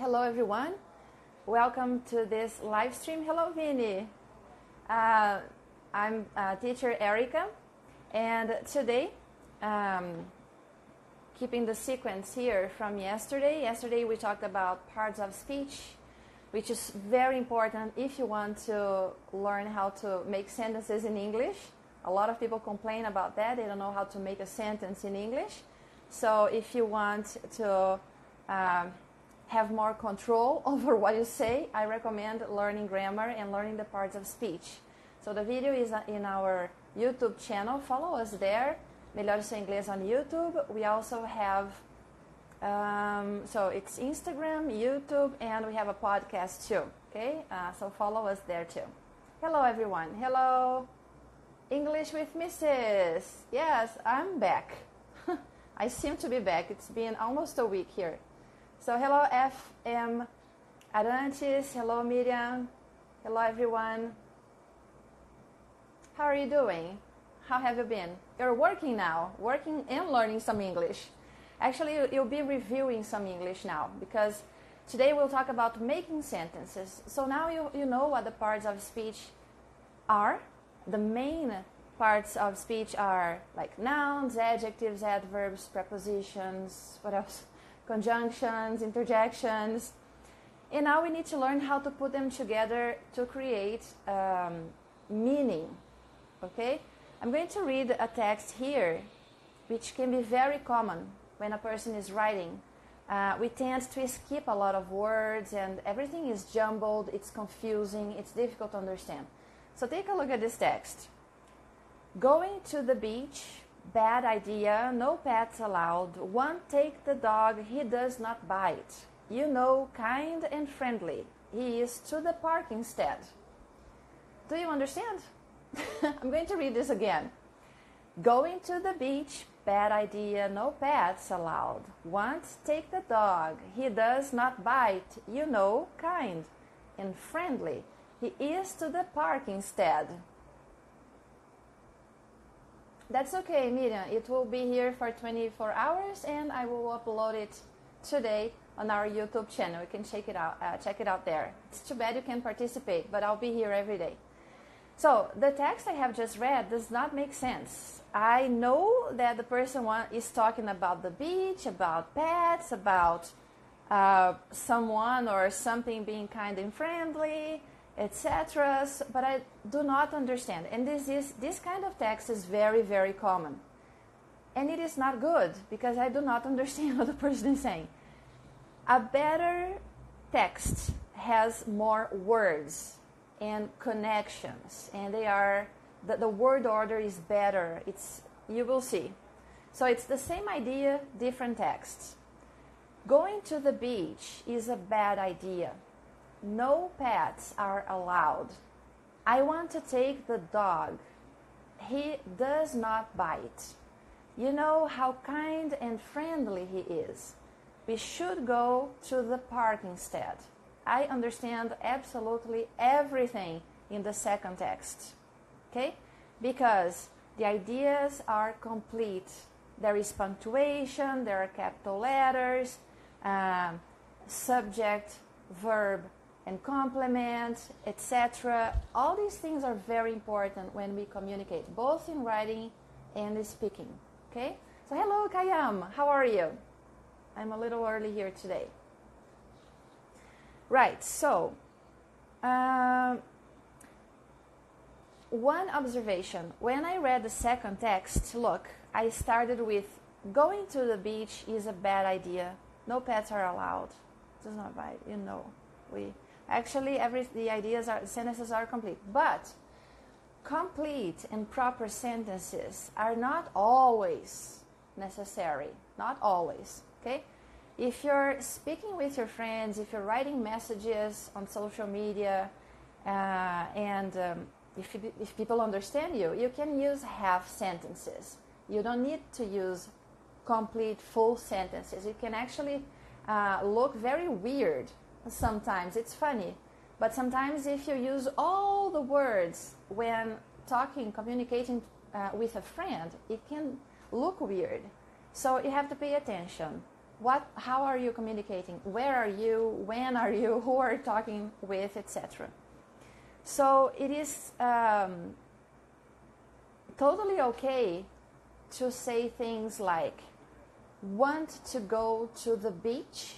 Hello everyone. Welcome to this live stream. Hello Vinny. I'm teacher Érika, and today, keeping the sequence here from yesterday. Yesterday we talked about parts of speech, which is very important if you want to learn how to make sentences in English. A lot of people complain about that. They don't know how to make a sentence in English. So if you want to have more control over what you say, I recommend learning grammar and learning the parts of speech. So the video is in our YouTube channel. Follow us there. Melhore Seu Inglês on YouTube. We also have, so it's Instagram, YouTube, and we have a podcast too. Okay, so follow us there too. Hello everyone. Hello. English with Mrs. Yes, I'm back. I seem to be back. It's been almost a week here. So hello FM Arantes. Hello Miriam. Hello everyone. How are you doing? How have you been? You're working now, working and learning some English. Actually, you'll be reviewing some English now, because today we'll talk about making sentences. So now you know what the parts of speech are. The main parts of speech are like nouns, adjectives, adverbs, prepositions, what else? Conjunctions, interjections. And now we need to learn how to put them together to create meaning. Okay? I'm going to read a text here, which can be very common when a person is writing. We tend to skip a lot of words and everything is jumbled, it's confusing, it's difficult to understand. So take a look at this text. Going to the beach, bad idea, no pets allowed. Won't take the dog, he does not bite. You know, kind and friendly. He is to the park instead. Do you understand? I'm going to read this again. Going to the beach, bad idea, no pets allowed. Won't take the dog, he does not bite. You know, kind and friendly. He is to the park instead. That's okay, Miriam. It will be here for 24 hours and I will upload it today on our YouTube channel. You can check it out there. It's too bad you can't participate, but I'll be here every day. So the text I have just read does not make sense. I know that the person is talking about the beach, about pets, about someone or something being kind and friendly, etc. But I do not understand. And this kind of text is very, very common. And it is not good because I do not understand what the person is saying. A better text has more words and connections, and the word order is better. You will see. So it's the same idea, different texts. Going to the beach is a bad idea. No pets are allowed. I want to take the dog. He does not bite. You know how kind and friendly he is. We should go to the park instead. I understand absolutely everything in the second text, okay? Because the ideas are complete. There is punctuation, there are capital letters, subject, verb, and complement, etc. All these things are very important when we communicate, both in writing and speaking, okay? So hello, Kayam, how are you? I'm a little early here today. Right, so one observation. When I read the second text, look, I started with going to the beach is a bad idea. No pets are allowed. Does not bite, you know. The sentences are complete. But complete and proper sentences are not always necessary. Not always, okay? If you're speaking with your friends, if you're writing messages on social media, if people understand you, you can use half sentences. You don't need to use complete full sentences. It can actually look very weird sometimes. It's funny. But sometimes if you use all the words when communicating with a friend, it can look weird. So you have to pay attention. how are you communicating? Where are you? When are you? Who are you talking with, etc. So it is totally okay to say things like, want to go to the beach?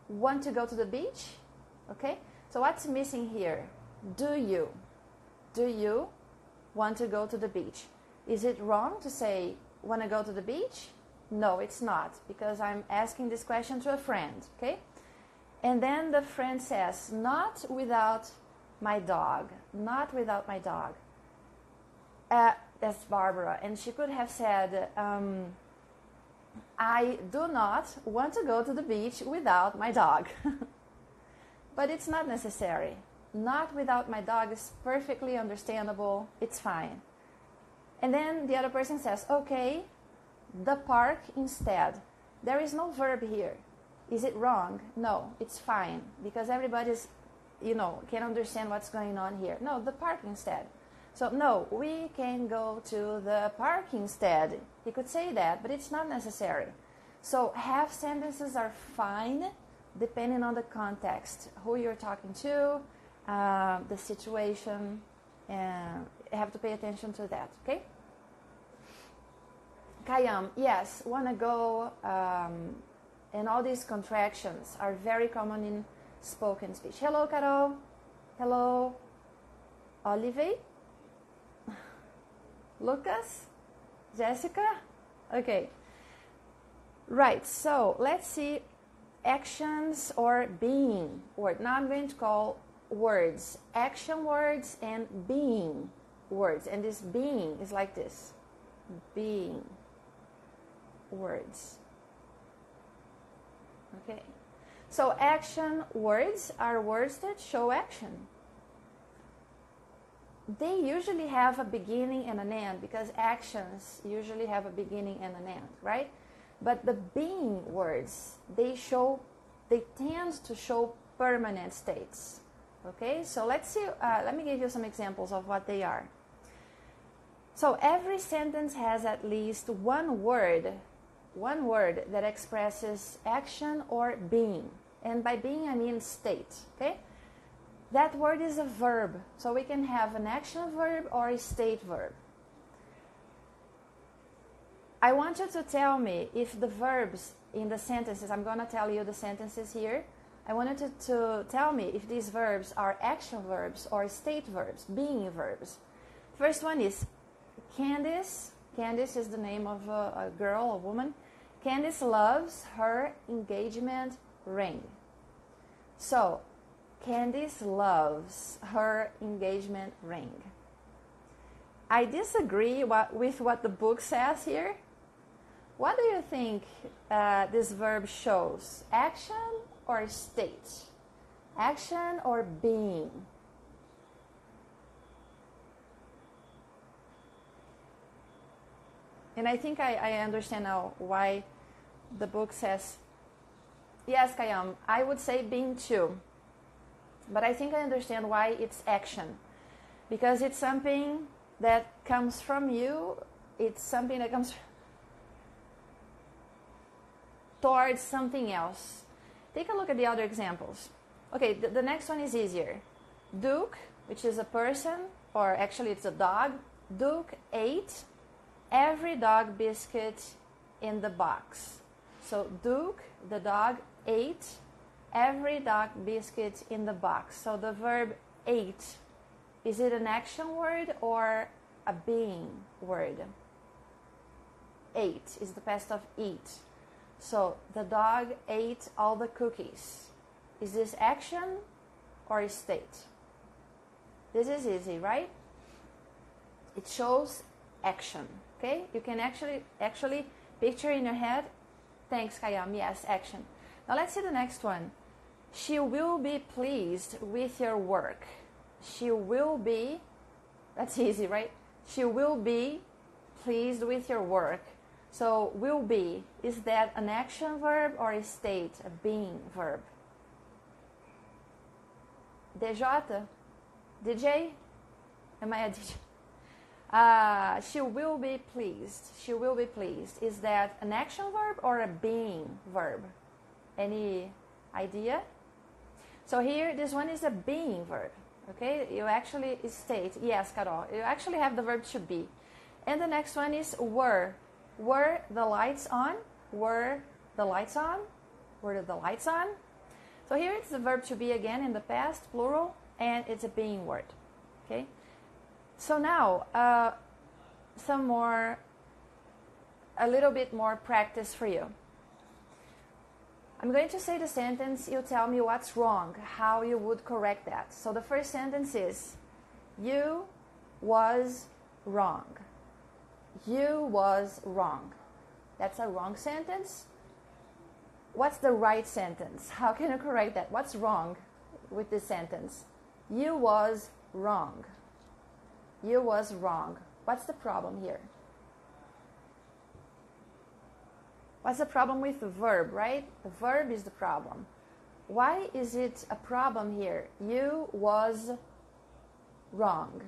Want to go to the beach? Okay? So what's missing here? Do you? Do you want to go to the beach? Is it wrong to say, want to go to the beach? No, it's not, because I'm asking this question to a friend, okay? And then the friend says, not without my dog, not without my dog. That's Barbara. And she could have said, I do not want to go to the beach without my dog. But it's not necessary. Not without my dog is perfectly understandable. It's fine. And then the other person says, okay, the park instead. There is no verb here. Is it wrong? No, it's fine, because everybody's, can understand what's going on here. No, the park instead. So no, we can go to the park instead. He could say that, but it's not necessary. So half sentences are fine depending on the context, who you're talking to, the situation, and you have to pay attention to that, okay? Kayam, yes, wanna go, and all these contractions are very common in spoken speech. Hello, Carol. Hello, Olive. Lucas? Jessica? Okay. Right, so let's see actions or being word. Now I'm going to call words action words and being words. And this being is like this. Being words. Okay. So action words are words that show action. They usually have a beginning and an end, because actions usually have a beginning and an end, right? But the being words, they tend to show permanent states. Okay, so let's see, let me give you some examples of what they are. So every sentence has at least one word that expresses action or being. And by being, I mean state, okay? That word is a verb, so we can have an action verb or a state verb. I want you to tell me if the verbs in the sentences, I'm going to tell you the sentences here. I want you to tell me if these verbs are action verbs or state verbs, being verbs. First one is Candice. Candice is the name of a girl, a woman. Candice loves her engagement ring. So, Candice loves her engagement ring. I disagree with what the book says here. What do you think this verb shows? Action or state? Action or being? And I think I understand now why the book says, yes, Kayam, I would say being too. But I think I understand why it's action. Because it's something that comes from you. It's something that comes towards something else. Take a look at the other examples. Okay, the next one is easier. Duke, which is a person, or actually it's a dog. Duke ate every dog biscuit in the box. So Duke, the dog, ate every dog biscuit in the box. So the verb ate, is it an action word or a being word? Ate is the past of eat. So the dog ate all the cookies. Is this action or a state? This is easy, right? It shows action. Okay, you can actually picture in your head. Thanks, Kayam. Yes, action. Now let's see the next one. She will be pleased with your work. She will be, that's easy, right? She will be pleased with your work. So will be, is that an action verb or a state, a being verb? DJ? DJ? Am I a DJ? She will be pleased. She will be pleased. Is that an action verb or a being verb? Any idea? So here, this one is a being verb. Okay, you actually state, yes, Carol, you actually have the verb to be. And the next one is were. Were the lights on? Were the lights on? Were the lights on? So here it's the verb to be again in the past, plural, and it's a being word. Okay? So now, a little bit more practice for you. I'm going to say the sentence, you tell me what's wrong, how you would correct that. So the first sentence is, you was wrong. You was wrong. That's a wrong sentence. What's the right sentence? How can you correct that? What's wrong with this sentence? You was wrong. You was wrong. What's the problem here? What's the problem with the verb, right? The verb is the problem. Why is it a problem here? You was wrong.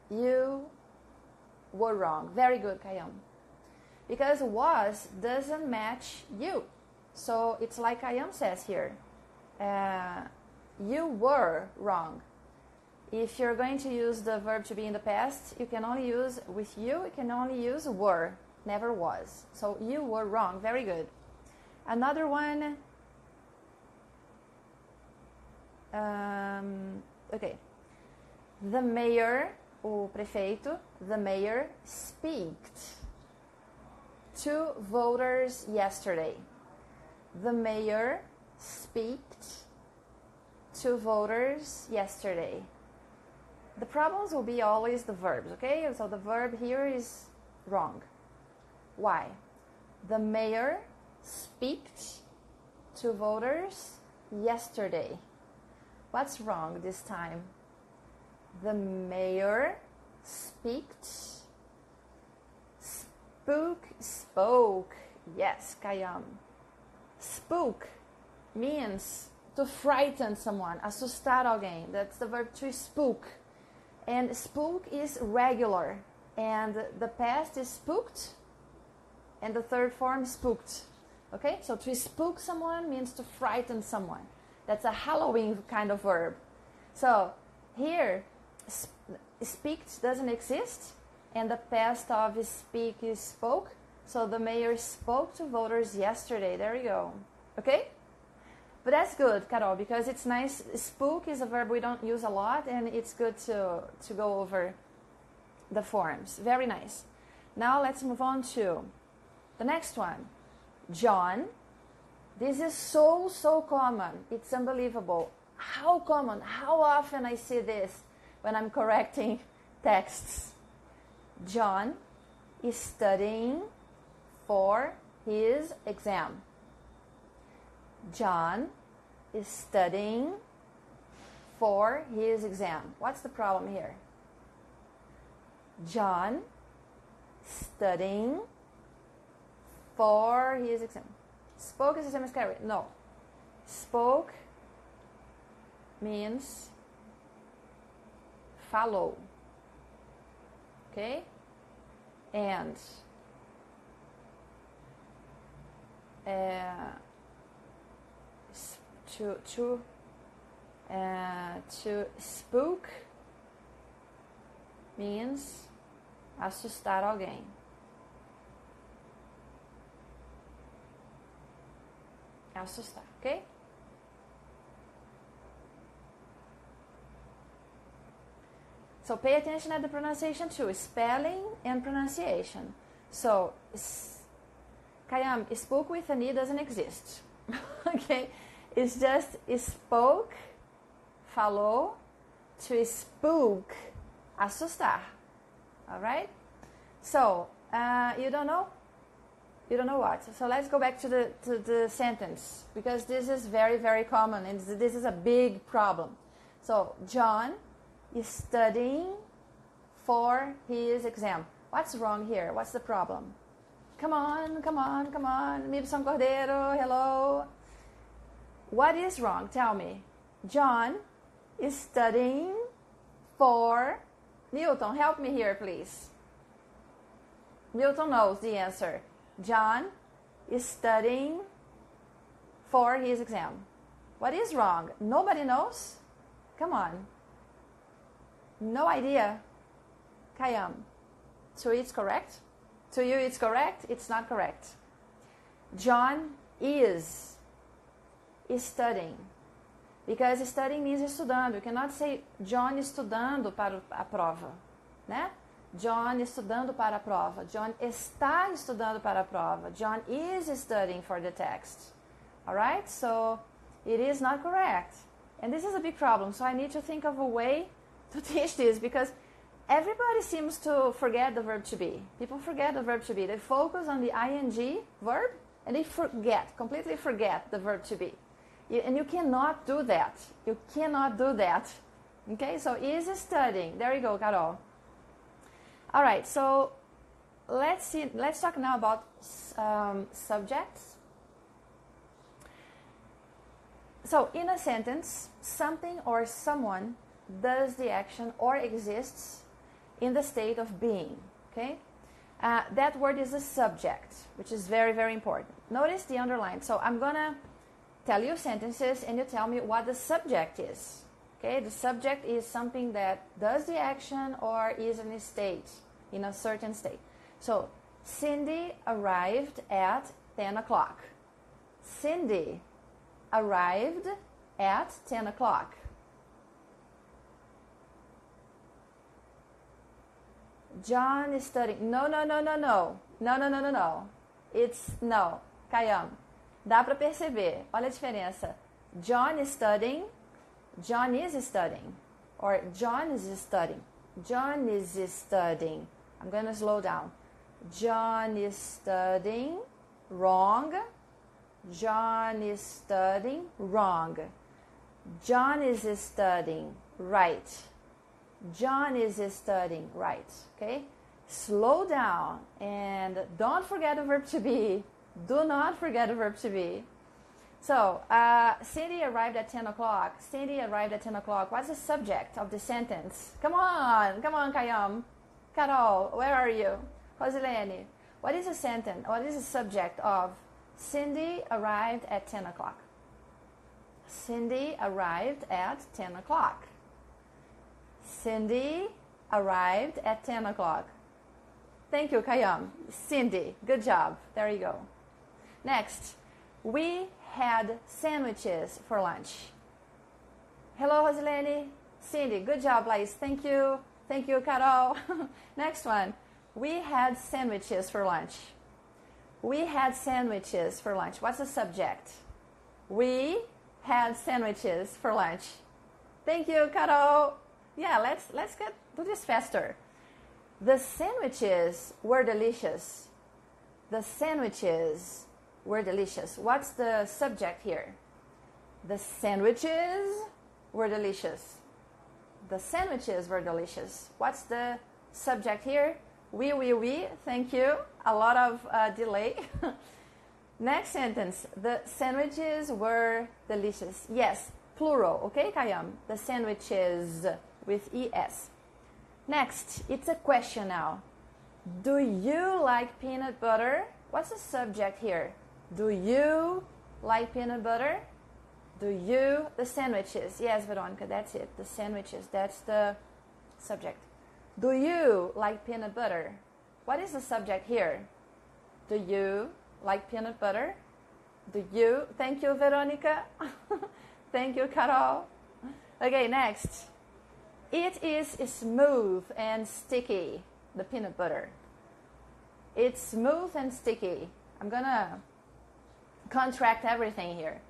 You were wrong. Very good, Kayam. Because was doesn't match you. So it's like Kayam says here. You were wrong. If you're going to use the verb to be in the past, you can only use, with you can only use were, never was. So you were wrong. Very good. Another one. Okay. The mayor, o prefeito, the mayor speaked to voters yesterday. The mayor speaked to voters yesterday. The problems will be always the verbs, okay? So the verb here is wrong. Why? The mayor speaked to voters yesterday. What's wrong this time? The mayor spoke. Yes, Kayam. Spook means to frighten someone, assustar alguém. That's the verb to spook. And spook is regular. And the past is spooked. And the third form, spooked. Okay? So to spook someone means to frighten someone. That's a Halloween kind of verb. So here, speaked doesn't exist. And the past of speak is spoke. So the mayor spoke to voters yesterday. There you go. Okay? But that's good, Carol, because it's nice. Spook is a verb we don't use a lot, and it's good to go over the forms. Very nice. Now let's move on to the next one. John. This is so common. It's unbelievable. How common, how often I see this when I'm correcting texts. John is studying for his exam. John is studying for his exam. What's the problem here? John studying for his exam. Spoke is the same as carry. No. Spoke means falou. Okay? And to spook means assustar alguém. Assustar, okay? So pay attention at the pronunciation too, spelling and pronunciation. So, Kayam, spoke with an E doesn't exist. Okay? It's just spoke, falou, to spook, assustar. Alright? So, you don't know? You don't know what? So let's go back to the sentence, because this is very common, and this is a big problem. So, John is studying for his exam. What's wrong here? What's the problem? Come on. Mibson Cordeiro, hello. What is wrong? Tell me. John is studying for Newton, help me here, please. Newton knows the answer. John is studying for his exam. What is wrong? Nobody knows? Come on. No idea. Kayam. So it's correct? To you it's correct? It's not correct. John is studying. Because studying means estudando. You cannot say John estudando para a prova, né? John estudando para a prova. John está estudando para a prova. John is studying for the text. All right? So it is not correct. And this is a big problem. So I need to think of a way to teach this because everybody seems to forget the verb to be. People forget the verb to be. They focus on the ing verb and they completely forget the verb to be. And you cannot do that. You cannot do that. Okay, so is studying. There you go, Carol. All right, so let's talk now about subjects. So in a sentence, something or someone does the action or exists in the state of being. Okay, that word is a subject, which is very, very important. Notice the underline. So I'm gonna tell you sentences and you tell me what the subject is. Okay, the subject is something that does the action or is in a state, in a certain state. So, Cindy arrived at 10 o'clock. Cindy arrived at 10 o'clock. John is studying. No. It's no. Kayam. Dá para perceber. Olha a diferença. John is studying. John is studying. Or John is studying. John is studying. I'm going to slow down. John is studying. Wrong. John is studying. Wrong. John is studying. Right. John is studying. Right. Okay? Slow down. And don't forget the verb to be. Do not forget the verb to be. So, Cindy arrived at 10 o'clock. Cindy arrived at 10 o'clock. What's the subject of the sentence? Come on, Kayam. Carol, where are you? Rosilene, what is the sentence? What is the subject of Cindy arrived at 10 o'clock? Cindy arrived at 10 o'clock. Cindy arrived at 10 o'clock. Thank you, Kayam. Cindy, good job. There you go. Next, we had sandwiches for lunch. Hello, Rosilene. Cindy, good job, Lais. Thank you. Thank you, Carol. Next one. We had sandwiches for lunch. We had sandwiches for lunch. What's the subject? We had sandwiches for lunch. Thank you, Carol. Yeah, let's do this faster. The sandwiches were delicious. The sandwiches were delicious. What's the subject here? The sandwiches were delicious. The sandwiches were delicious. What's the subject here? We. Thank you. A lot of delay. Next sentence. The sandwiches were delicious. Yes, plural. Okay, Kayam? The sandwiches with ES. Next, it's a question now. Do you like peanut butter? What's the subject here? Do you like peanut butter? Do you? The sandwiches. Yes, Veronica, that's it. The sandwiches. That's the subject. Do you like peanut butter? What is the subject here? Do you like peanut butter? Do you? Thank you, Veronica. Thank you, Carol. Okay, next. It is smooth and sticky, the peanut butter. It's smooth and sticky. I'm gonna contract everything here.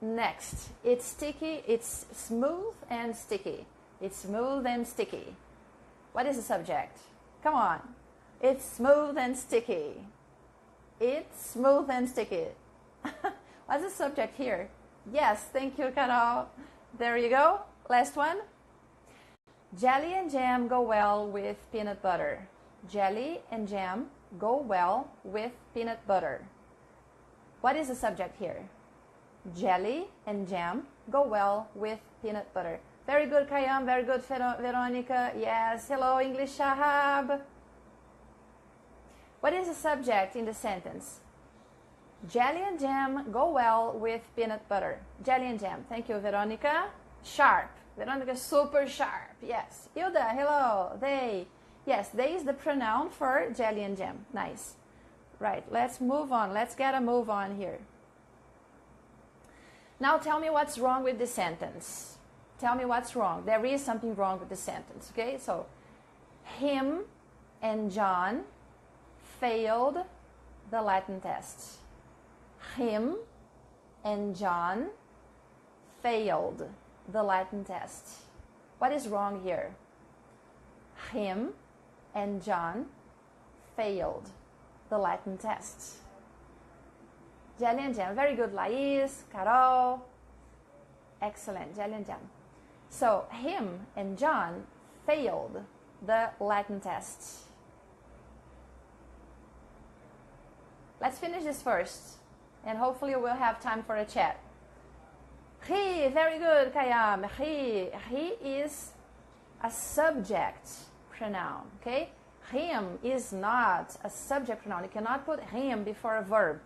Next, it's sticky, it's smooth and sticky. It's smooth and sticky. What is the subject? Come on. It's smooth and sticky. It's smooth and sticky. What's the subject here? Yes, thank you, Carol. There you go. Last one. Jelly and jam go well with peanut butter. Jelly and jam go well with peanut butter. What is the subject here? Jelly and jam go well with peanut butter. Very good, Kayam. Very good, Veronica. Yes. Hello, English Shahab. What is the subject in the sentence? Jelly and jam go well with peanut butter. Jelly and jam. Thank you, Veronica. Sharp. Veronica, super sharp. Yes. Hilda, hello. They. Yes, they is the pronoun for jelly and jam. Nice. Right. Let's move on. Let's get a move on here. Now tell me what's wrong with this sentence. Tell me what's wrong. There is something wrong with the sentence. Okay, so him and John failed the Latin test. Him and John failed the Latin test. What is wrong here? Him and John failed the Latin test. Jelly and jam. Very good, Laís, Carol. Excellent, jelly and jam. So, him and John failed the Latin test. Let's finish this first, and hopefully we'll have time for a chat. He, very good, Kayam. He is a subject pronoun, okay? Him is not a subject pronoun. You cannot put him before a verb.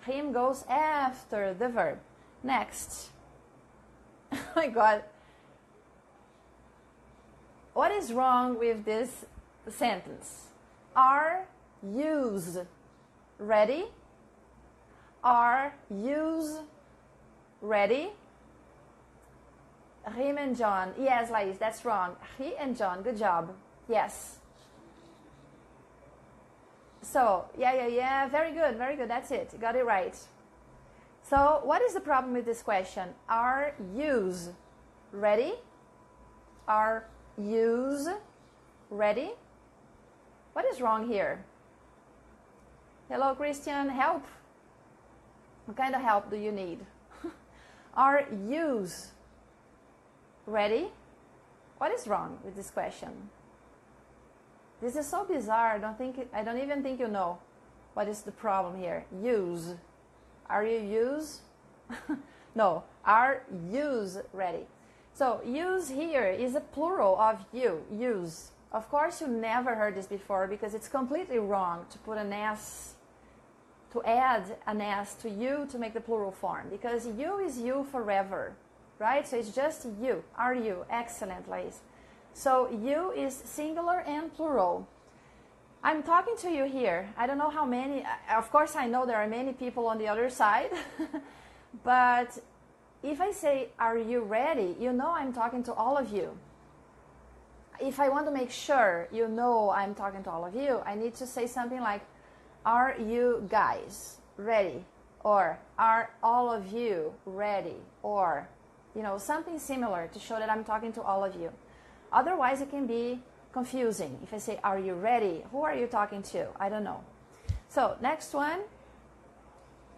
Him goes after the verb. Next. Oh my God. What is wrong with this sentence? Are yous ready? Are yous ready? Him and John. Yes, Laís, that's wrong. He and John. Good job. Yes. So, yeah. Very good, very good. That's it. You got it right. So, what is the problem with this question? Are yous ready? Are yous ready? What is wrong here? Hello, Christian. Help? What kind of help do you need? Are yous ready? What is wrong with this question? This is so bizarre. I don't even think you know what is the problem here. Yous. Are you yous? No. Are yous ready? So use here is a plural of you. Use. Of course, you never heard this before because it's completely wrong to put an S, to add an S to you to make the plural form, because you is you forever, right? So it's just you. Are you? Excellent, Laís. So you is singular and plural. I'm talking to you here. I don't know how many. Of course, I know there are many people on the other side. But if I say, are you ready? You know I'm talking to all of you. If I want to make sure you know I'm talking to all of you, I need to say something like, are you guys ready? Or are all of you ready? Or, something similar to show that I'm talking to all of you. Otherwise, it can be confusing. If I say, are you ready? Who are you talking to? I don't know. So, next one.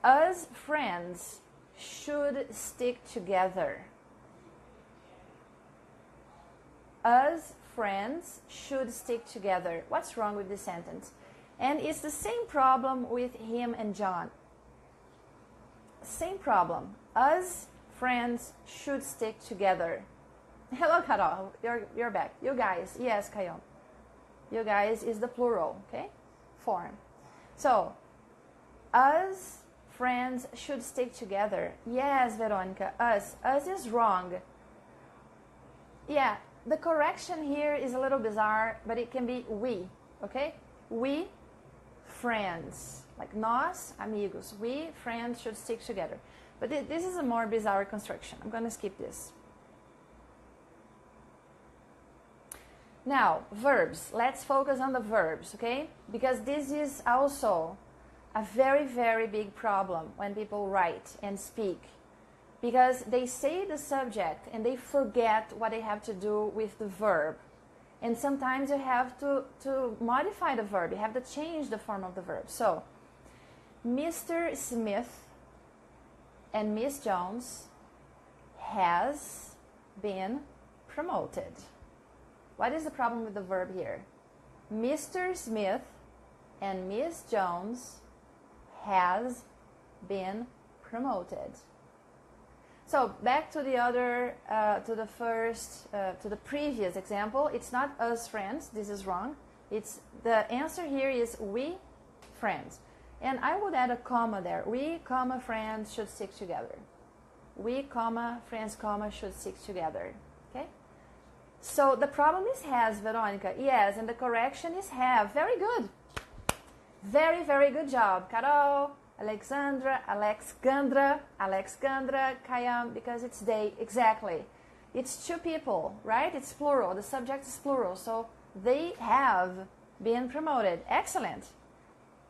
Us friends should stick together. Us friends should stick together. What's wrong with this sentence? And it's the same problem with him and John. Same problem. Us friends should stick together. Hello, Carol. You're back. You guys. Yes, Kayon. You guys is the plural, okay? Form. So, us friends should stick together. Yes, Veronica. Us. Us is wrong. Yeah, the correction here is a little bizarre, but it can be we, okay? We friends. Like nós, amigos. We friends should stick together. But this is a more bizarre construction. I'm going to skip this. Now, verbs. Let's focus on the verbs, okay? Because this is also a very, very big problem when people write and speak. Because they say the subject and they forget what they have to do with the verb. And sometimes you have to modify the verb. You have to change the form of the verb. So, Mr. Smith and Miss Jones has been promoted. What is the problem with the verb here? Mr. Smith and Miss Jones has been promoted. So back to the other, to the previous example. It's not us friends. This is wrong. It's the answer here is we friends, and I would add a comma there. We, comma, friends should stick together. We, comma, friends, comma, should stick together. Okay. So the problem is has, Veronica. Yes, and the correction is have. Very good. Very, very good job, Carol, Alexandra, Kayam, because it's they, exactly. It's two people, right? It's plural. The subject is plural, so they have been promoted. Excellent.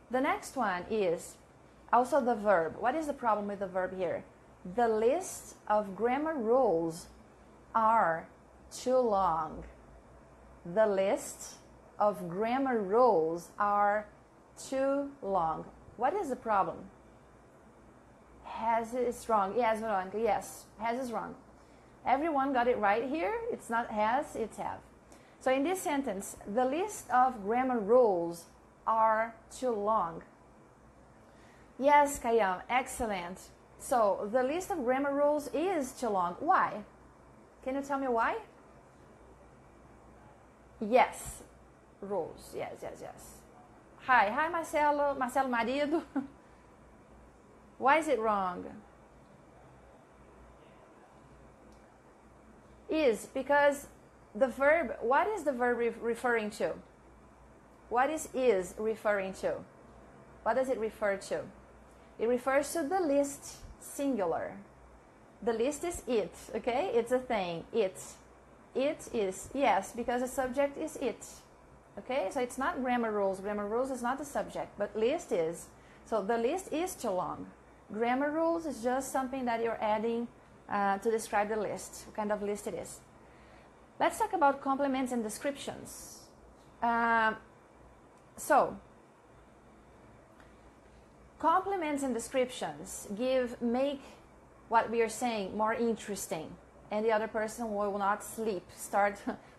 The next one is also the verb. What is the problem with the verb here? The list of grammar rules are too long. The list of grammar rules are too long. What is the problem? Has is wrong. Yes, Veronica. Yes, has is wrong. Everyone got it right here. It's not has, it's have. So in this sentence, the list of grammar rules are too long. Yes, Kayam, excellent. So the list of grammar rules is too long. Why? Can you tell me why? Yes, rules. Yes, yes, yes. Hi, Marcelo. Marcelo marido. Why is it wrong? Is because the verb, what is the verb referring to? What is referring to? What does it refer to? It refers to the list, singular. The list is it, okay? It's a thing, it. It is, yes, because the subject is it. Okay, so it's not grammar rules. Grammar rules is not the subject, but list is. So the list is too long. Grammar rules is just something that you're adding to describe the list, what kind of list it is. Let's talk about complements and descriptions. So, complements and descriptions make what we are saying more interesting, and the other person will not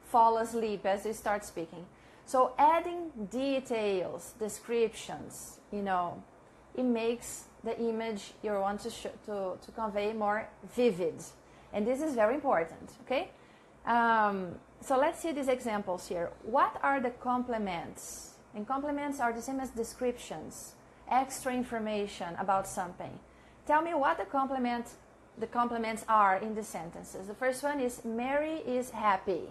fall asleep as they start speaking. So adding details, descriptions, it makes the image you want to convey more vivid. And this is very important, okay? So let's see these examples here. What are the complements? And complements are the same as descriptions, extra information about something. Tell me what the complements are in the sentences. The first one is Mary is happy.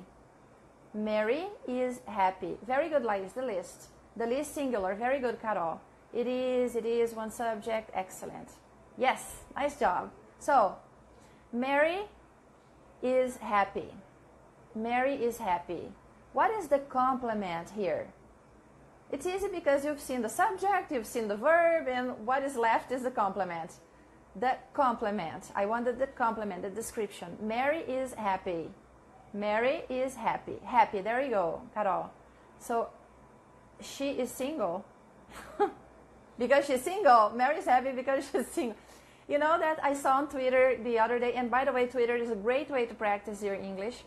Mary is happy. Very good, ladies, the list. The list singular. Very good, Carol. It is, one subject. Excellent. Yes, nice job. So, Mary is happy. Mary is happy. What is the complement here? It's easy because you've seen the subject, you've seen the verb, and what is left is the complement. The complement. I wanted the complement, the description. Mary is happy. Mary is happy. Happy, there you go, Carol. So, she is single. Because she's single. Mary is happy because she's single. You know that I saw on Twitter the other day, and by the way, Twitter is a great way to practice your English.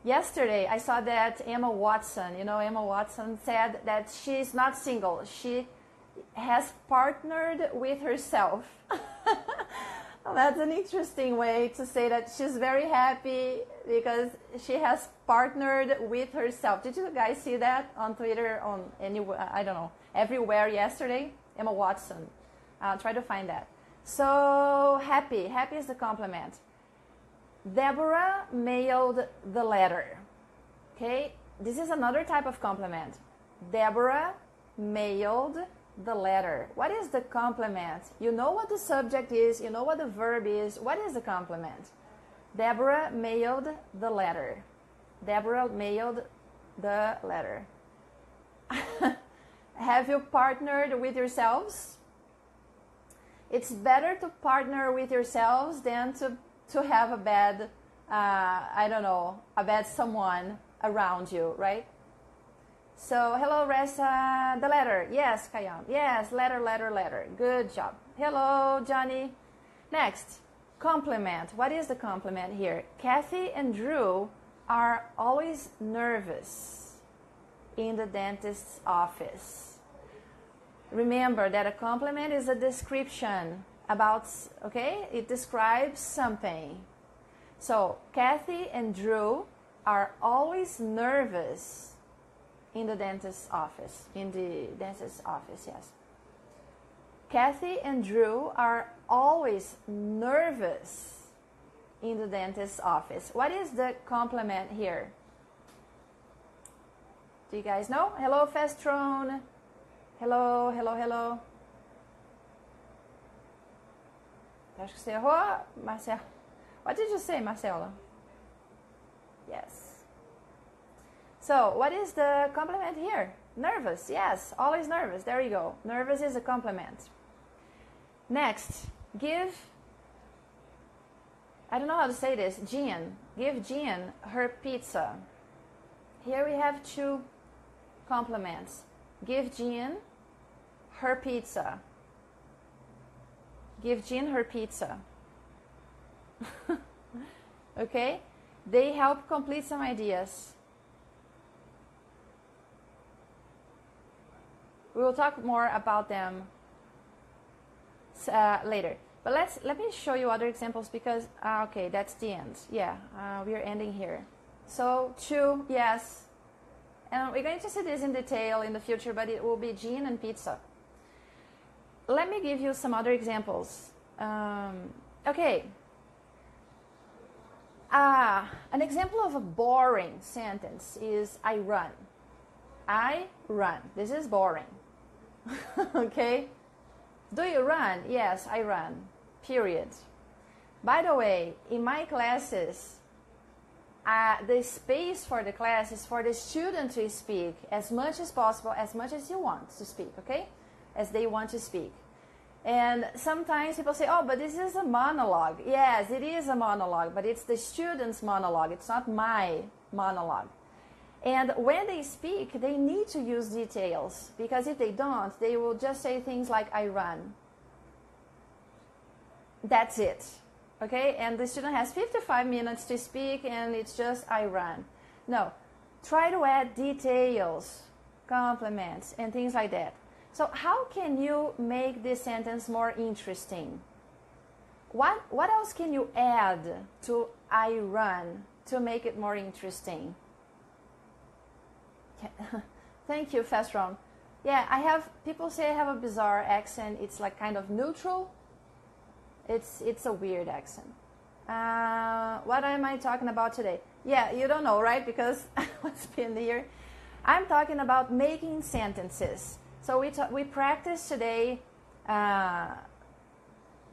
Yesterday, I saw that Emma Watson, Emma Watson said that she's not single. She has partnered with herself. Well, that's an interesting way to say that she's very happy because she has partnered with herself. Did you guys see that on Twitter, I don't know, everywhere yesterday? Emma Watson. Try to find that. So, happy. Happy is the complement. Deborah mailed the letter. Okay? This is another type of complement. Deborah mailed the letter. What is the complement? You know what the subject is. You know what the verb is. What is the complement? Deborah mailed the letter. Deborah mailed the letter. Have you partnered with yourselves? It's better to partner with yourselves than to have a bad, a bad someone around you, right? So, hello, Ressa. The letter. Yes, Kayam. Yes, letter. Good job. Hello, Johnny. Next, complement. What is the complement here? Kathy and Drew are always nervous in the dentist's office. Remember that a complement is a description about, okay, it describes something. So Kathy and Drew are always nervous in the dentist's office. Yes. Kathy and Drew are always nervous in the dentist's office. What is the complement here? Do you guys know? Hello, Festron. Hello, hello, hello. Acho que você errou, Marcelo. What did you say, Marcelo? Yes. So, what is the complement here? Nervous, yes, always nervous. There you go. Nervous is a complement. Next, give, I don't know how to say this, Jean. Give Jean her pizza. Here we have two complements. Give Jean her pizza. Give Jean her pizza. Okay? They help complete some ideas. We will talk more about them later. But let me show you other examples because, okay, that's the end. Yeah, we are ending here. So, two, yes. And we're going to see this in detail in the future, but it will be Jean and pizza. Let me give you some other examples. Okay. An example of a boring sentence is I run. I run. This is boring. Okay? Do you run? Yes, I run. Period. By the way, in my classes, the space for the class is for the student to speak as much as possible, as much as you want to speak, okay? As they want to speak. And sometimes people say, oh, but this is a monologue. Yes, it is a monologue, but it's the student's monologue. It's not my monologue. And when they speak, they need to use details, because if they don't, they will just say things like, I run. That's it. Okay? And the student has 55 minutes to speak, and it's just, I run. No. Try to add details, complements, and things like that. So how can you make this sentence more interesting? What else can you add to I run to make it more interesting? Thank you, Festron. Yeah, people say I have a bizarre accent. It's like kind of neutral. It's a weird accent. What am I talking about today? Yeah, you don't know, right? Because what's been here? I'm talking about making sentences. So we practice today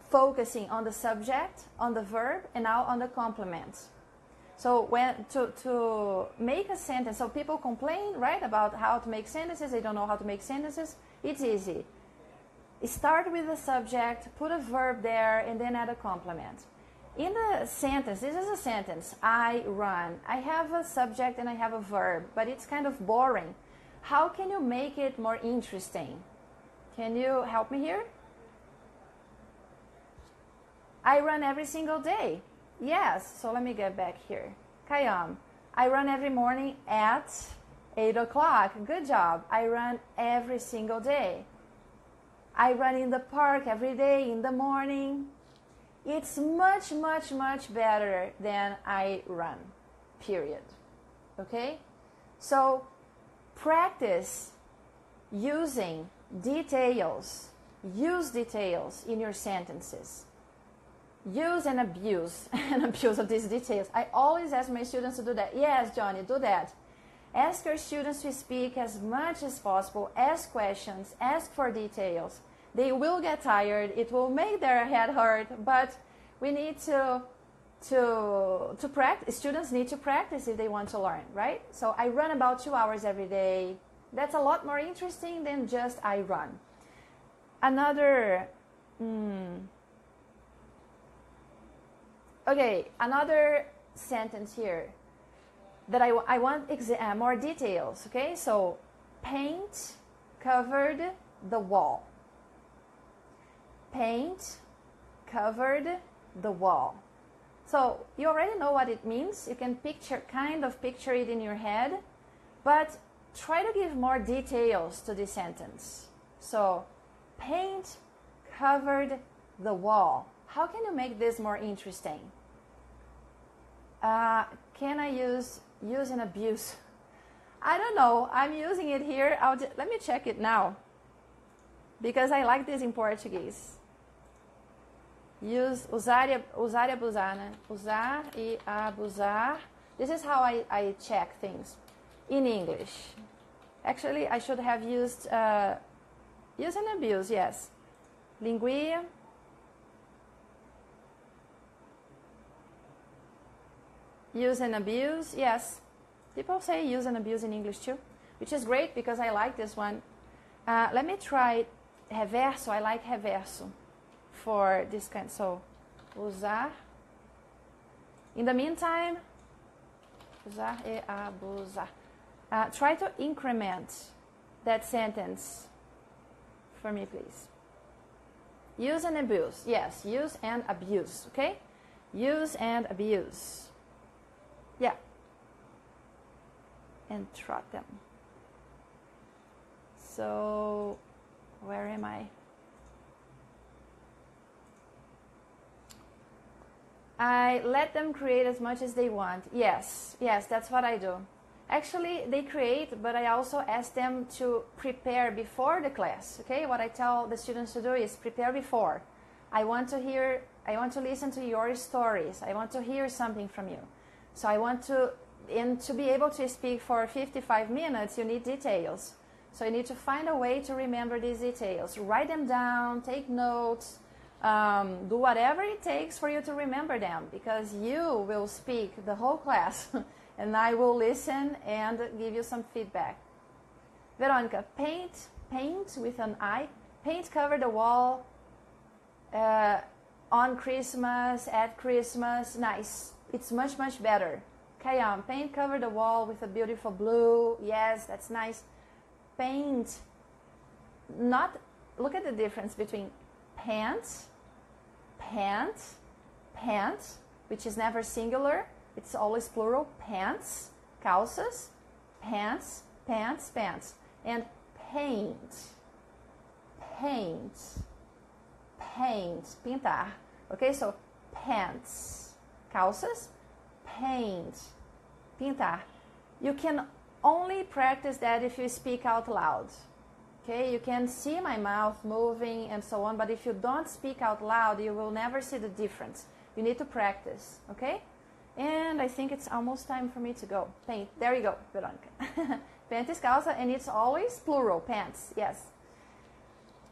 focusing on the subject, on the verb, and now on the complement. So when to make a sentence, so people complain, right, about how to make sentences. They don't know how to make sentences. It's easy. Start with the subject, put a verb there, and then add a complement. In the sentence, this is a sentence, I run. I have a subject and I have a verb, but it's kind of boring. How can you make it more interesting? Can you help me here? I run every single day. Yes, so let me get back here. Kayam, I run every morning at 8 o'clock. Good job. I run every single day. I run in the park every day in the morning. It's much, much, much better than I run, period. Okay? So practice using details. Use details in your sentences. Use and abuse of these details. I always ask my students to do that. Yes, Johnny, do that. Ask your students to speak as much as possible. Ask questions. Ask for details. They will get tired. It will make their head hurt, but we need to practice. Students need to practice if they want to learn, right? So I run about 2 hours every day. That's a lot more interesting than just I run. Another sentence here that I want more details, okay? So, paint covered the wall. Paint covered the wall. So, you already know what it means. You can kind of picture it in your head, but try to give more details to this sentence. So, paint covered the wall. How can you make this more interesting? Can I use and abuse? I don't know. I'm using it here. Let me check it now, because I like this in Portuguese. Usar e abusar, né? Usar e abusar. This is how I check things in English. Actually, I should have used use and abuse, yes. Linguia. Use and abuse, yes. People say use and abuse in English too, which is great because I like this one. Let me try reverso. I like reverso for this kind. So, usar. In the meantime, usar e abusar. Try to increment that sentence for me, please. Use and abuse. Yes, use and abuse, okay? Use and abuse. Yeah. And trot them. So, where am I? I let them create as much as they want. Yes, that's what I do. Actually, they create, but I also ask them to prepare before the class. Okay, what I tell the students to do is prepare before. I want to listen to your stories. I want to hear something from you. So I want to, and to be able to speak for 55 minutes, you need details. So you need to find a way to remember these details. Write them down, take notes, do whatever it takes for you to remember them, because you will speak the whole class and I will listen and give you some feedback. Veronica, paint with an I. Paint cover the wall on Christmas, at Christmas. Nice. It's much, much better. Kayam, paint cover the wall with a beautiful blue. Yes, that's nice. Paint, not, look at the difference between pants, which is never singular, it's always plural, pants, calças, pants, and paint, pintar. Okay, so pants, calças, paint, pintar. You can only practice that if you speak out loud. Okay, you can see my mouth moving and so on, but if you don't speak out loud, you will never see the difference. You need to practice, okay? And I think it's almost time for me to go. Paint, there you go, Veronica. Panties, calça, and it's always plural, pants, yes.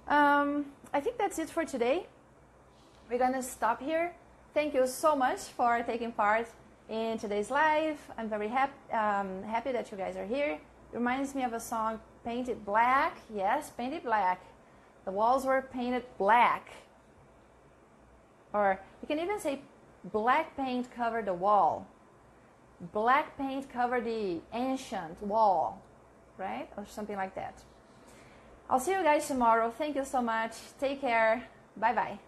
I think that's it for today. We're gonna stop here. Thank you so much for taking part in today's live. I'm very happy that you guys are here. It reminds me of a song, Painted Black. Yes, Painted Black. The walls were painted black. Or you can even say black paint covered the wall. Black paint covered the ancient wall, right? Or something like that. I'll see you guys tomorrow. Thank you so much. Take care. Bye-bye.